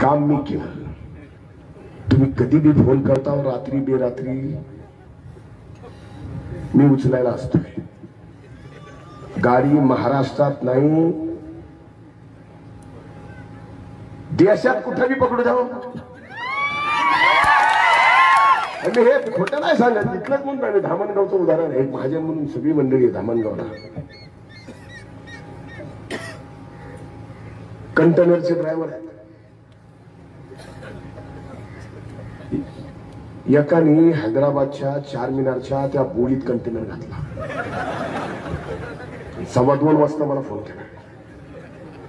काम मी केलं. तुम्ही कधी बी फोन करता रात्री बेरात्री मी उचलायला असतोय. गाडी महाराष्ट्रात नाही देशात कुठे बी पकडू जाऊ. आणि हे खोटं नाही सांगत, इथलंच म्हणून आम्ही धामणगावचं उदाहरण आहे. महाजन म्हणून सगळी मंडळी आहे धामणगावला. कंटेनरचे ड्रायव्हर आहेत. एकाने हैदराबादच्या चारमिनारच्या त्या बोळीत कंटेनर घातला. 2:15 वाजता मला फोन केला.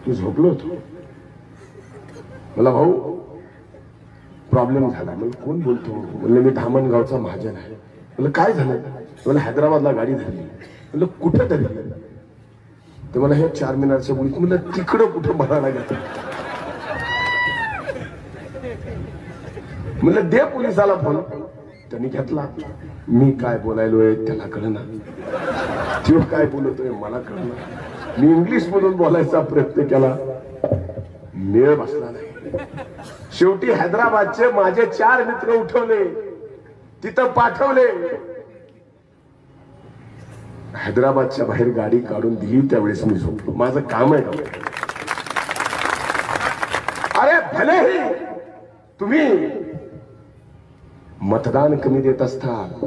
तू झोपलो होतो. मला भाऊ प्रॉब्लेम झाला. म्हणजे कोण बोलतो? म्हणलं मी धामणगावचा महाजन आहे. म्हणलं काय झालं? मला हैदराबादला गाडी धरली. म्हणलं कुठं धरली? तर मला हे चारमिनारच्या बोळीत. म्हणलं तिकडं कुठं म्हणायला घेतलं. म्हणलं दे पोलिसाला फोन. त्यांनी घेतला. मी काय बोलायलोय त्याला कळना, तो काय बोलतोय मला कळना. मी इंग्लिश मधून बोलायचा प्रयत्न केला, मेळ बसला नाही. शेवटी हैदराबादचे माझे 4 मित्र उठवले, तिथं पाठवले. हैदराबादच्या बाहेर गाडी काढून दिली. त्यावेळेस मी झोपलो. माझं काम आहे का? अरे भलेही तुम्ही मतदान कमी देत असतात,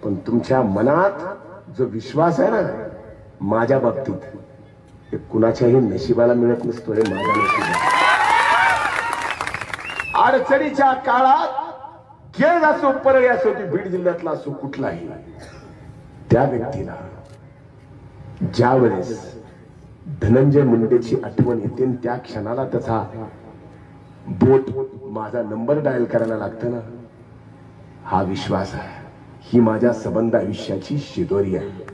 पण तुमच्या मनात जो विश्वास आहे ना माझ्या बाबतीत, हे कुणाच्याही नशिबाला मिळत नसतो. हे माझ्या नशिबात. अडचणीच्या काळात केज असो परळी असो की बीड जिल्ह्यातला असो कुठलाही, त्या व्यक्तीला ज्या वेळेस धनंजय मुंडेची आठवण येते त्या क्षणाला त्याचा बोट माझा नंबर डायल करायला लागतं ना, हा विश्वास आहे. ही माझ्या सबंध आयुष्याची शिदोरी आहे.